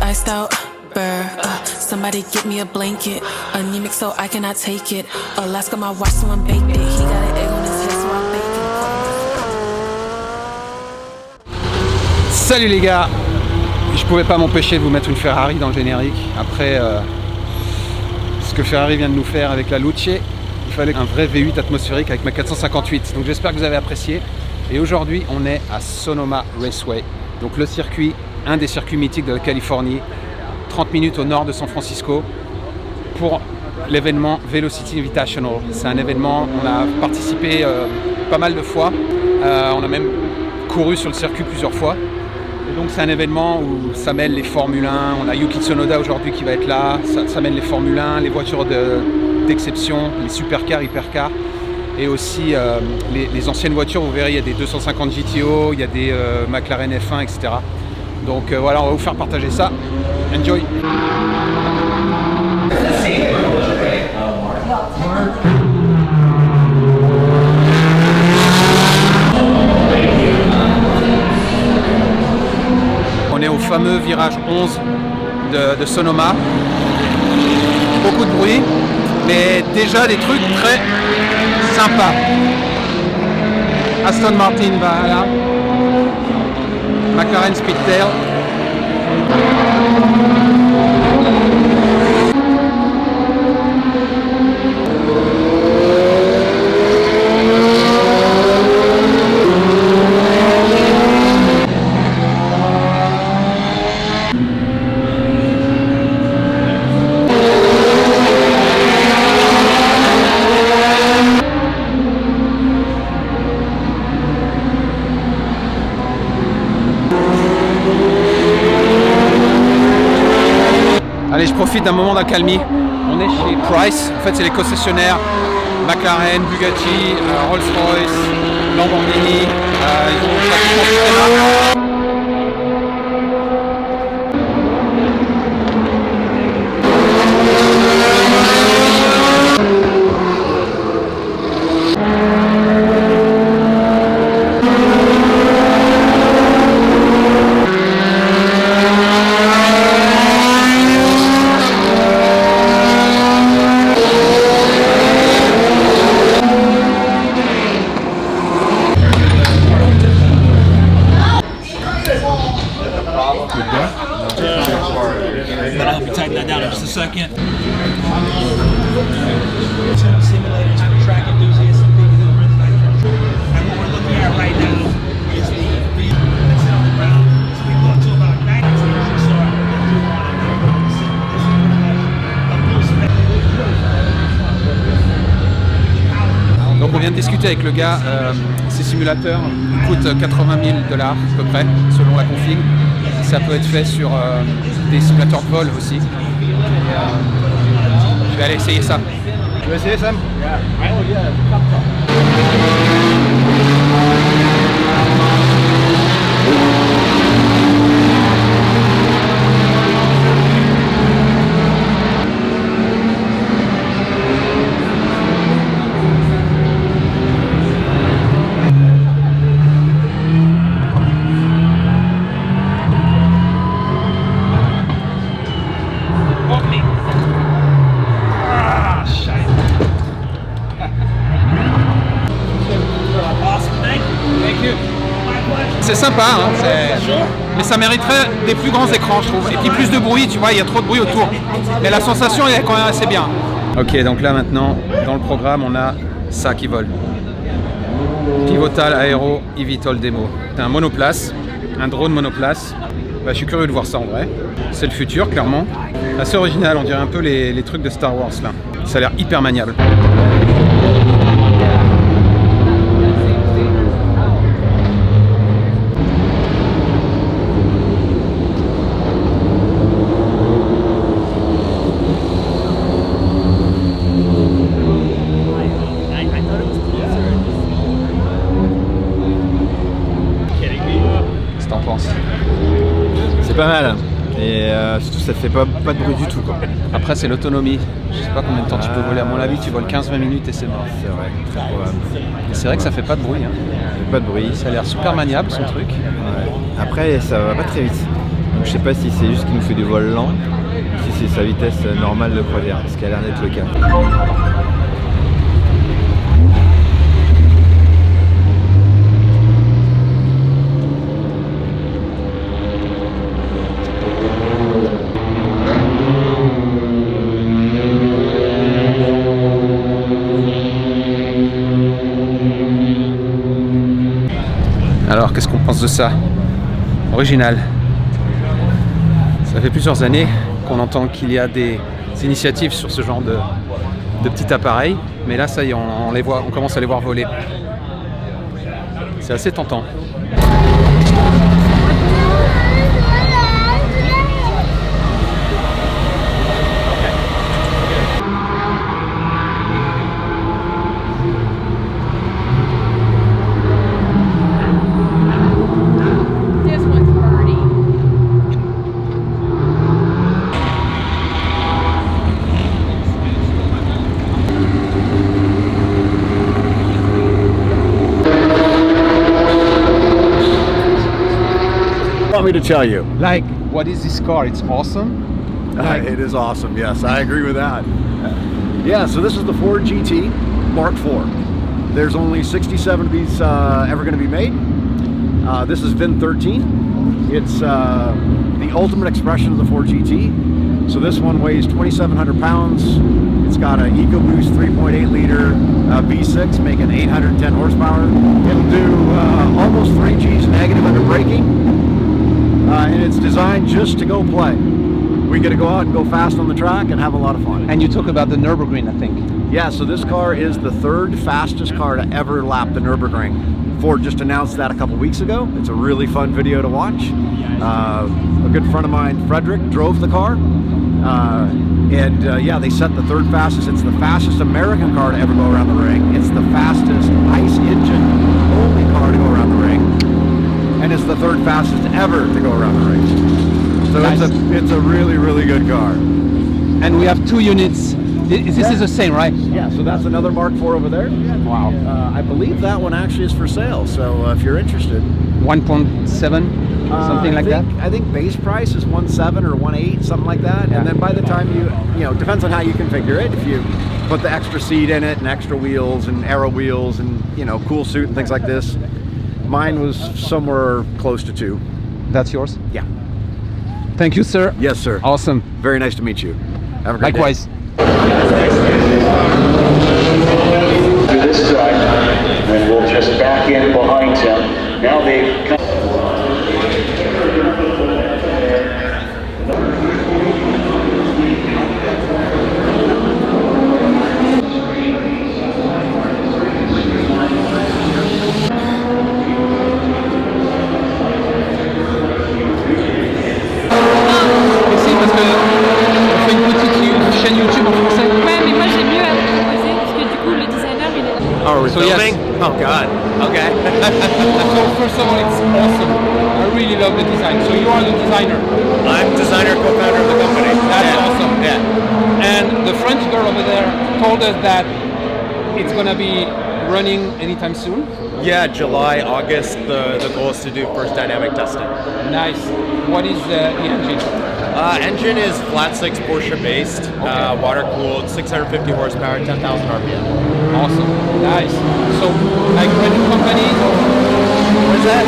Iced out, burr. Somebody get me a blanket. Anemic, so I cannot take it. Alaska, my watch, so I'm baked it. He got an egg on his head, so I'm baking. Salut les gars! Je pouvais pas m'empêcher de vous mettre une Ferrari dans le générique. Après ce que Ferrari vient de nous faire avec la Luce, il fallait un vrai V8 atmosphérique avec ma 458. Donc j'espère que vous avez apprécié. Et aujourd'hui, on est à Sonoma Raceway. Donc le circuit, un des circuits mythiques de la Californie, 30 minutes au nord de San Francisco, pour l'événement Velocity Invitational. C'est un événement, on a participé pas mal de fois, on a même couru sur le circuit plusieurs fois. Et donc c'est un événement où ça mêle les Formule 1, on a Yuki Tsunoda aujourd'hui qui va être là, ça mêle les Formule 1, les voitures d'exception, les supercars, hypercars, et aussi les anciennes voitures. Vous verrez, il y a des 250 GTO, il y a des McLaren F1, etc. Donc voilà, on va vous faire partager ça. Enjoy! On est au fameux virage 11 de Sonoma. Beaucoup de bruit, mais déjà des trucs très sympas. Aston Martin va là. McLaren Speedtail. Allez, je profite d'un moment d'accalmie. On est chez Price. En fait, c'est les concessionnaires McLaren, Bugatti, Rolls-Royce, Lamborghini. Ils ont pratiquement toutes les marques. But I'll help you tighten that down in just a second. Simulators for track enthusiasts and people who are and what we're looking at right now is the vehicle that's on the ground. So we go up to about 90 meters so I can do one and this is a full spec. Donc on vient de discuter avec le gars, ces simulateurs coûtent 80 000 $ à peu près, selon la config. Ça peut être fait sur des simulateurs de vol aussi. Je vais aller essayer ça. Tu veux essayer, Sam? C'est sympa, hein, mais ça mériterait des plus grands écrans, je trouve. Et puis plus de bruit, tu vois, il y a trop de bruit autour. Mais la sensation est quand même assez bien. Ok, donc là maintenant, dans le programme, on a ça qui vole. Pivotal Aero eVTOL Demo. C'est un monoplace un drone monoplace. Bah, je suis curieux de voir ça en vrai. C'est le futur, clairement. Assez original, on dirait un peu les trucs de Star Wars là. Ça a l'air hyper maniable. Qu'est-ce que t'en penses? C'est pas mal. Et surtout ça fait pas de bruit du tout quoi. Après c'est l'autonomie. Je sais pas combien de temps tu peux voler. À mon avis tu voles 15-20 minutes et c'est mort. C'est vrai, très probable. Et c'est vrai que ça fait pas de bruit. Hein. Ça fait pas de bruit. Ça a l'air super maniable son truc. Ouais. Après ça va pas très vite. Donc je sais pas si c'est juste qu'il nous fait du vol lent ou si c'est sa vitesse normale de croisière, ce qui a l'air d'être le cas. Alors, qu'est-ce qu'on pense de ça? Original. Ça fait plusieurs années qu'on entend qu'il y a des initiatives sur ce genre de petits appareils, mais là, ça y est, on commence à les voir voler. C'est assez tentant. Want me to tell you? Like, what is this car? It's awesome. It is awesome. Yes, I agree with that. Yeah, so this is the Ford GT Mark IV. There's only 67 of these ever going to be made. This is VIN 13. It's the ultimate expression of the Ford GT. So this one weighs 2,700 pounds. It's got an EcoBoost 3.8 liter V6 making 810 horsepower. It'll do almost 3 Gs negative under braking. And it's designed just to go play. We get to go out and go fast on the track and have a lot of fun. And you talk about the Nürburgring, I think. Yeah, so this car is the third fastest car to ever lap the Nürburgring. Ford just announced that a couple weeks ago. It's a really fun video to watch. A good friend of mine, Frederick, drove the car. Yeah, they set the third fastest. It's the fastest American car to ever go around the ring. It's the fastest ICE engine only car to go around the ring. And it's the third fastest ever to go around the ring. So Nice. it's a really, really good car. And we have 2 units. This is the same, right? Yeah, so that's another Mark IV over there. Wow. I believe that one actually is for sale. So if you're interested, 1.7, something like that. I think base price is 1.7 or 1.8, something like that. Yeah. And then by the time you know, depends on how you configure it. If you put the extra seat in it and extra wheels and aero wheels and cool suit and things like this, mine was somewhere close to 2. That's yours? Yeah. Thank you, sir. Yes, sir. Awesome. Very nice to meet you. Have a great Likewise. To this side, and we'll just back in behind him. Now they've come. Merci parce que on fait une petite chaîne YouTube en français. Ouais, mais moi j'ai mieux à vous proposer parce que du coup le designer il est là. Are we So, yes. filming? Oh God. Okay. So first of all, it's awesome. I really love the design. So you are the designer. I'm designer, co-founder of the company. That's awesome. Yeah. And the French girl over there told us that it's gonna be running anytime soon. Yeah, July, August, the goal is to do first dynamic testing. Nice. What is the engine? Engine is flat six Porsche based, water cooled, 650 horsepower, 10,000 RPM. Awesome. Nice. So, like when company, What's that?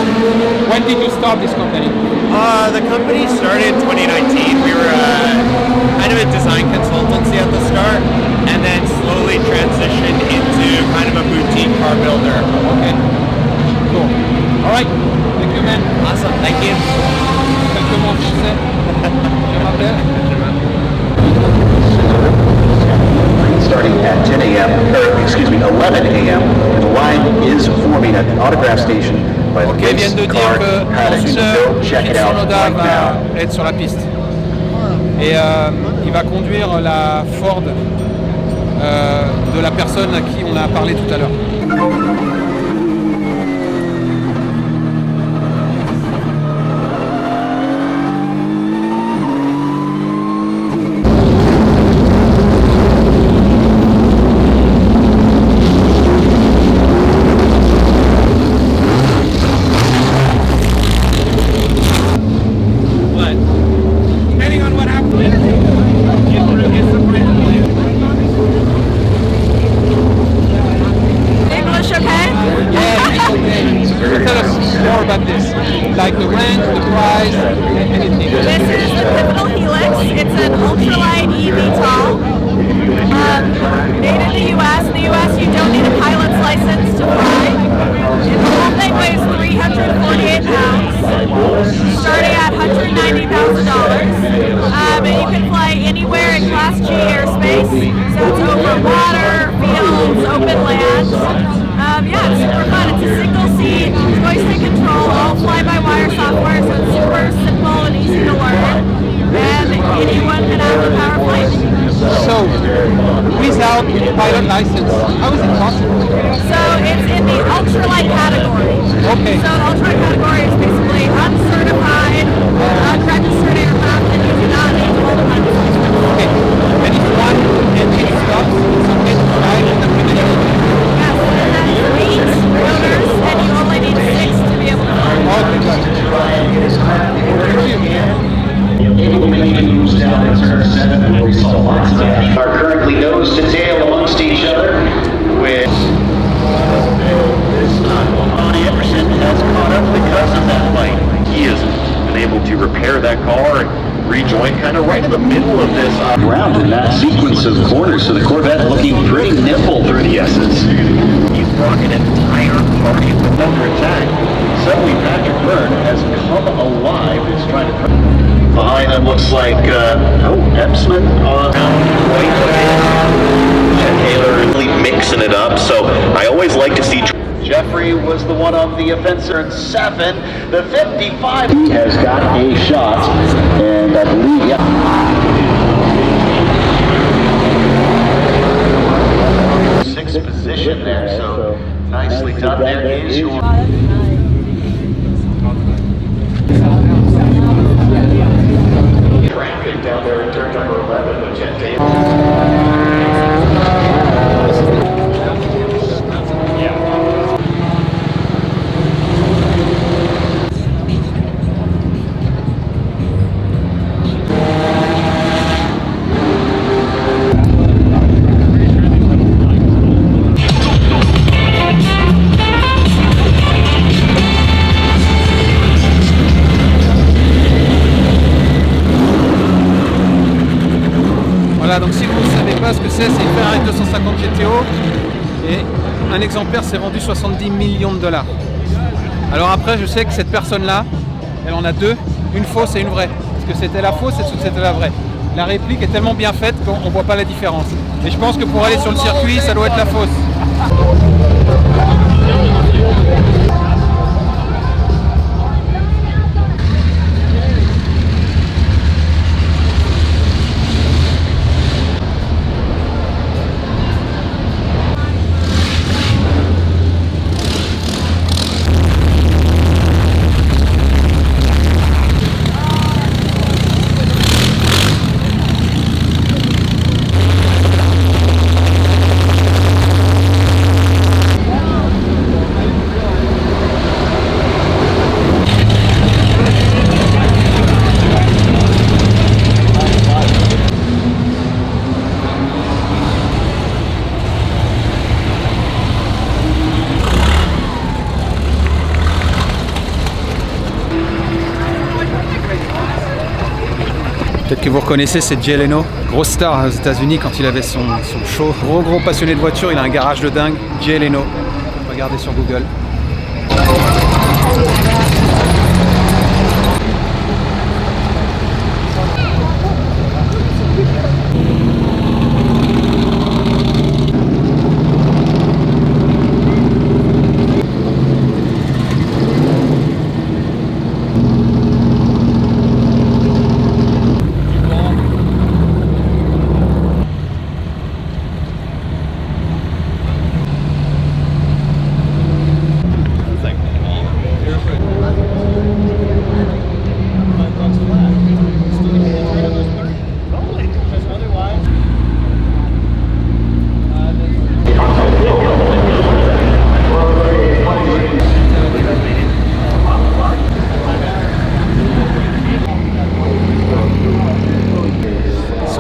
when did you start this company? The company started in 2019. We were kind of a design consultancy at the start, and then slowly transitioned into kind of a boutique car builder. Okay. Cool. All right. Thank you, man. Awesome. Thank you. Quelques mots en français. Je m'appelle. Starting at 10 a.m., or excuse me, 11 a.m., the line is forming at the autograph station by the Ok, ils viennent de dire que dans une heure, check it Kit out Sonoda right now. va être sur la piste. Et il va conduire la Ford de la personne à qui on a parlé tout à l'heure. Depending on what happens, English okay? Tell us more about this, like the range, the price, anything. This is the Pivotal Helix. It's an ultralight eVTOL. Made in the U.S. In the U.S. you don't need a pilot's license to fly. And the whole thing weighs 348 pounds, starting at $190,000. And you can fly anywhere in Class G airspace. So it's over water, fields, open land. Yeah, it's super fun. It's a single seat, joystick control, all fly-by-wire software, so it's super simple and easy to learn. And anyone can have a power flight. So, without pilot license, how is it possible? So it's in the ultralight category. Okay. So the ultralight category is basically uncertified, unregistered aircraft, and you do not need to hold a pilot's license. Okay. And if one engine stops, it's okay to fly with the Pivotal? Yes, and that's 8 motors, and you only need 6 to be able to fly. Okay, good. Are currently nose to tail amongst each other with Ronnie Emerson has caught up because of that fight. He has been able to repair that car and rejoin kind of right in the middle of this round in that sequence of corners. So the Corvette looking pretty nimble through the S's. He's brought an entire party with under attack. Suddenly Patrick Byrne has come alive. He's trying to... Behind him looks like, Epsman on Taylor really mixing it up, so I always like to see Jeffrey was the one on the offensive in 7, the 55. He has got a shot, and I believe, sixth position there, so nicely done there. Is your traffic down there in turn number 11, but Jet Taylor. Voilà, donc si vous ne savez pas ce que c'est une Ferrari 250 GTO et un exemplaire s'est vendu 70 millions de dollars. Alors après, je sais que cette personne-là, elle en a deux, une fausse et une vraie. Est-ce que c'était la fausse et c'était la vraie? La réplique est tellement bien faite qu'on ne voit pas la différence. Et je pense que pour aller sur le circuit, ça doit être la fausse. Peut-être que vous reconnaissez, c'est Jay Leno, grosse star aux États-Unis quand il avait son show. Gros passionné de voiture, il a un garage de dingue. Jay Leno, regardez sur Google.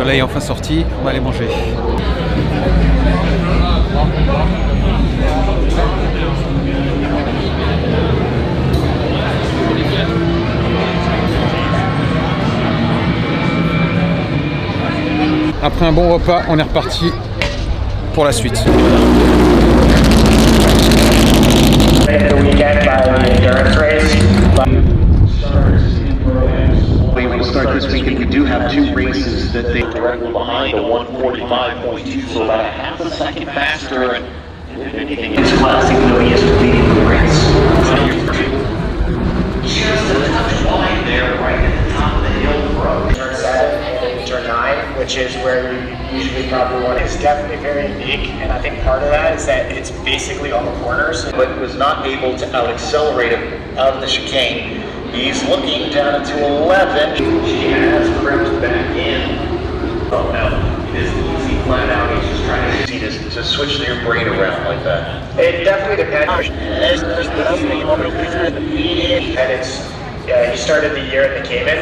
soleil est enfin sorti, on va aller manger. Après un bon repas, on est reparti pour la suite. We will start this weekend. We do have 2 races that they directly behind a 145.2, so about a half a second faster. And if anything, it's classic. No, he is leading the race. Just a touch wide there, right at the top of the hill from turn 7 and turn 9, which is where you usually probably want. It's definitely very unique, and I think part of that is that it's basically all the corners. but was not able to out-accelerate him out of the chicane. He's looking down into 11. She has crept back in. Oh no, it is easy flat out. He's just trying to switch their brain around like that. It definitely depends. And it's he started the year at the Cayman.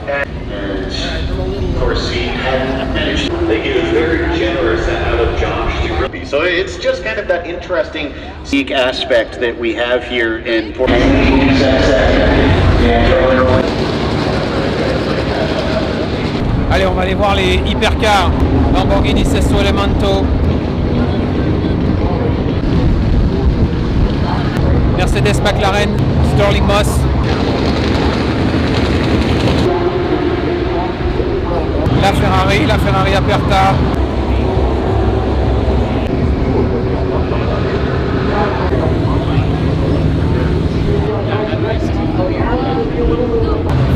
And of course, he had managed. He was very generous out of Josh to Grippy. So it's just kind of that interesting unique aspect that we have here in Port. Allez, on va aller voir les hypercars. Lamborghini Sesto Elemento. Mercedes McLaren, Sterling Moss. La Ferrari Aperta.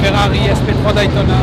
Ferrari SP3 Daytona.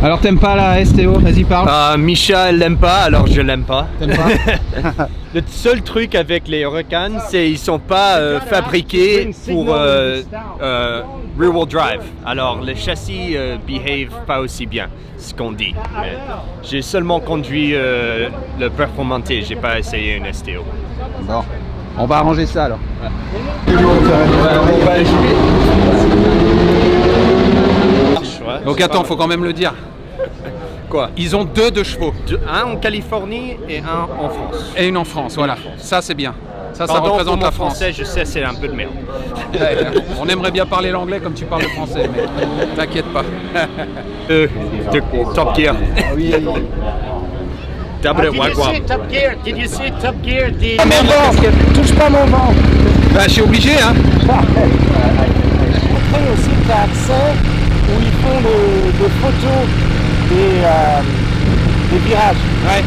Alors t'aimes pas la STO, vas-y parle. Misha elle l'aime pas, alors je l'aime pas. T'aimes pas? Le seul truc avec les Hurricanes, c'est ils sont pas fabriqués pour rear-wheel drive. Alors le châssis behave pas aussi bien, ce qu'on dit. Mais j'ai seulement conduit le Performante, j'ai pas essayé une STO. Bon, on va arranger ça alors. Ouais. Donc attends, faut quand même le dire. Quoi? Ils ont deux chevaux. Un en Californie et un en France. Et une en France, voilà. Ça c'est bien. Ça Pardon, représente pour la mon France. français, je sais, c'est un peu de merde. Ouais, on aimerait bien parler l'anglais comme tu parles le français, mais t'inquiète pas. De Top Gear. Oui. Double it, wagwam. Top Gear? Did you see Top Gear? Touche pas mon ventre. Bah, je suis obligé, hein. Montrer aussi que tu as accès où ils font des photos des virages. Ouais.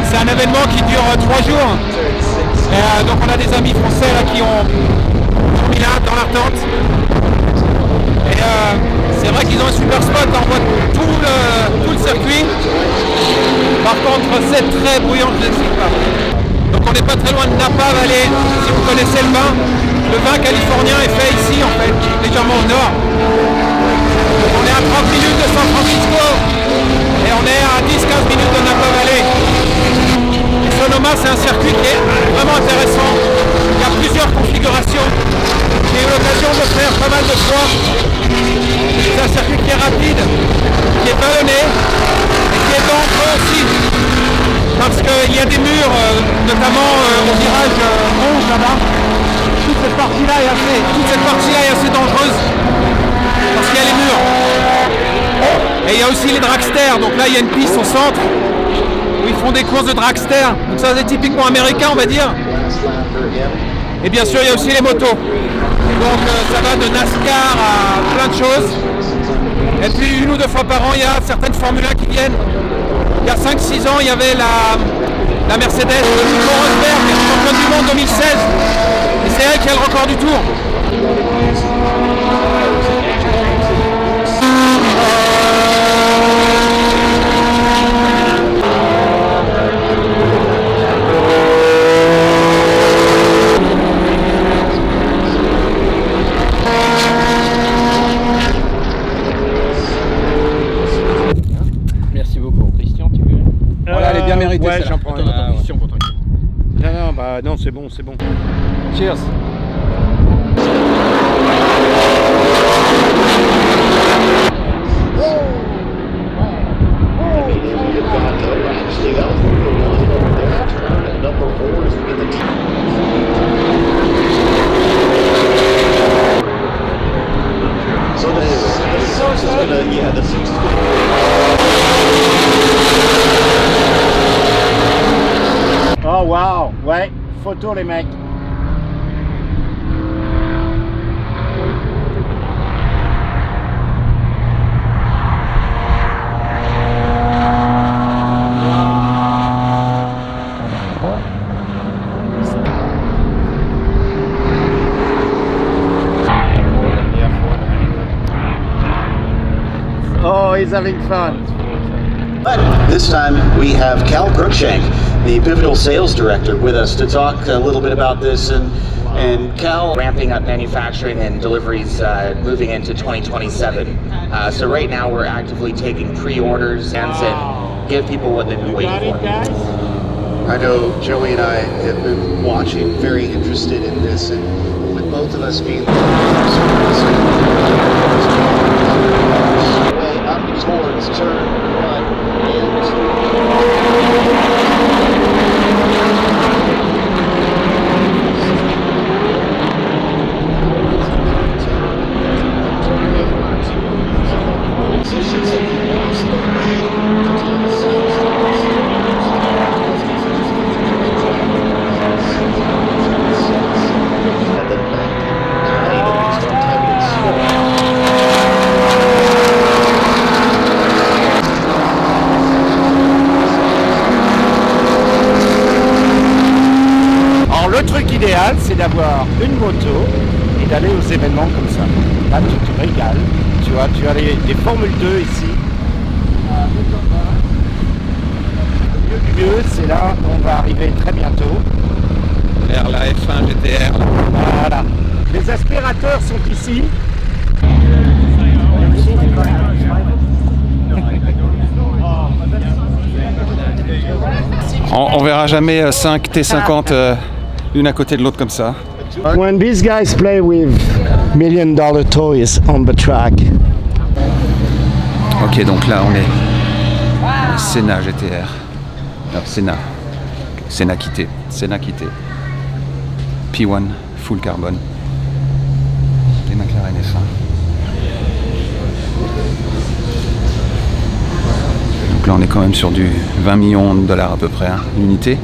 C'est un événement qui dure 3 jours. Et, donc on a des amis français là, qui ont mis là dans leur tente. Et c'est vrai qu'ils ont un super spot, on voit tout le circuit. Par contre c'est très bruyant, je ne sais pas. Donc on n'est pas très loin de Napa Valley, si vous connaissez le vin. Le vin californien est fait ici en fait, légèrement au nord. On est à 30 minutes de San Francisco et on est à 10-15 minutes de Napa Valley. Et Sonoma, c'est un circuit qui est vraiment intéressant. Il y a plusieurs configurations. J'ai eu l'occasion de faire pas mal de fois. C'est un circuit qui est rapide, qui est vallonné et qui est dangereux aussi. Parce qu'il y a des murs, notamment au virage 11 là-bas. Toute cette partie-là est assez dangereuse. Parce qu'il y a les murs. Et il y a aussi les dragsters. Donc là, il y a une piste au centre où ils font des courses de dragster. Donc ça, c'est typiquement américain, on va dire. Et bien sûr, il y a aussi les motos. Donc ça va de NASCAR à plein de choses. Et puis 1 ou 2 fois par an, il y a certaines Formule 1 qui viennent. Il y a 5-6 ans, il y avait la Mercedes de Nico Rosberg, qui est championne du monde 2016. Et c'est elle qui a le record du tour. Merci beaucoup. Christian, tu veux? Voilà, elle est bien méritée. Ouais, celle-là. j'en prends une. Christian pour tranquille. Non, bah non, c'est bon, c'est bon. Cheers. Oh wow, ouais, photo les mecs. Oh, he's having fun. But this time we have Cal Cruikshank, the Pivotal Sales Director, with us to talk a little bit about this. And Cal, ramping up manufacturing and deliveries moving into 2027. So right now we're actively taking pre-orders and give people what they've been waiting for. I know Joey and I have been watching, very interested in this, and with both of us being up towards turn 1 and L'idéal, c'est d'avoir une moto et d'aller aux événements comme ça. Là, tu te régales. Tu vois, tu as les Formule 2 ici. Le mieux, c'est là où on va arriver très bientôt. Vers la F1 GTR. Voilà. Les aspirateurs sont ici. On verra jamais 5 T50 l'une à côté de l'autre comme ça. When these guys play with million-dollar toys on the track. Ok, donc là on est Senna GTR. Non, Senna quitté. P1 full carbone. Les McLaren F1. Donc là on est quand même sur du 20 millions de dollars à peu près, hein, l'unité.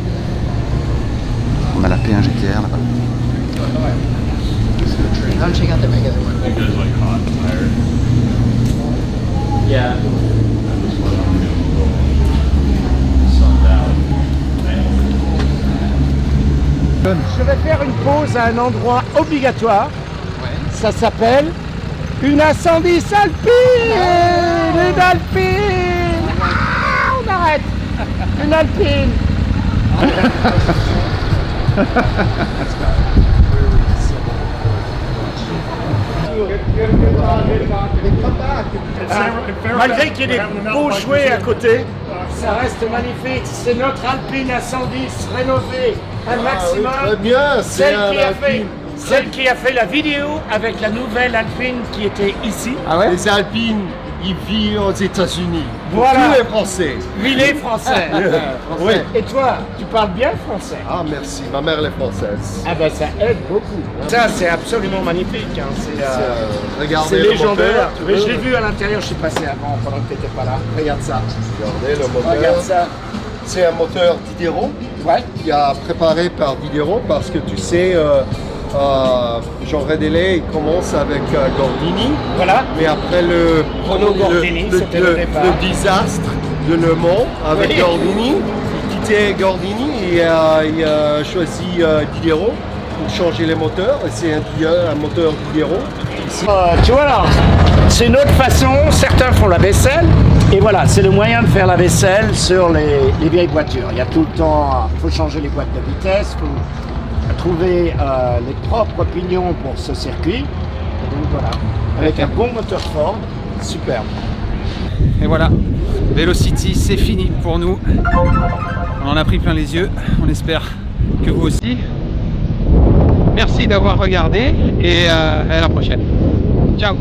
On a la P1 GTR là-bas. I'll check out the regular one. Yeah. Je vais faire une pause à un endroit obligatoire. Ça s'appelle une incendie alpine. Une alpine. Ah, on arrête. Une alpine. Malgré qu'il y ait des beaux jouets à côté, ça reste magnifique. C'est notre Alpine A110 rénovée un maximum. Très bien, c'est celle qui a fait la vidéo avec la nouvelle Alpine qui était ici. Ah ouais? Les Alpines, ils vivent aux États-Unis. Voilà. Tous les Français. Il est français. Oui. Et toi, tu parles bien français? Ah merci, ma mère elle est française. Ah ben ça aide beaucoup. Ça c'est absolument magnifique. Hein. Regardez C'est le légendaire. moteur. Mais je l'ai vu à l'intérieur, je suis passé avant pendant que tu n'étais pas là. Regarde ça. Regardez le moteur. Regarde ça. C'est un moteur Diderot. Ouais. Qui a préparé par Diderot parce que tu sais, Jean Redélé il commence avec Gordini. Voilà. Mais après le désastre de Le Mans avec Gordini, il quittait Gordini et il a choisi Diderot pour changer les moteurs. Et c'est un moteur Diderot. Tu vois là, c'est une autre façon. Certains font la vaisselle. Et voilà, c'est le moyen de faire la vaisselle sur les vieilles voitures. Il y a tout le temps, il faut changer les boîtes de vitesse, il faut trouver les propres pignons pour ce circuit. Et donc voilà, avec un bon moteur Ford, superbe. Et voilà, Velocity c'est fini pour nous. On en a pris plein les yeux, on espère que vous aussi. Merci d'avoir regardé et à la prochaine. Ciao.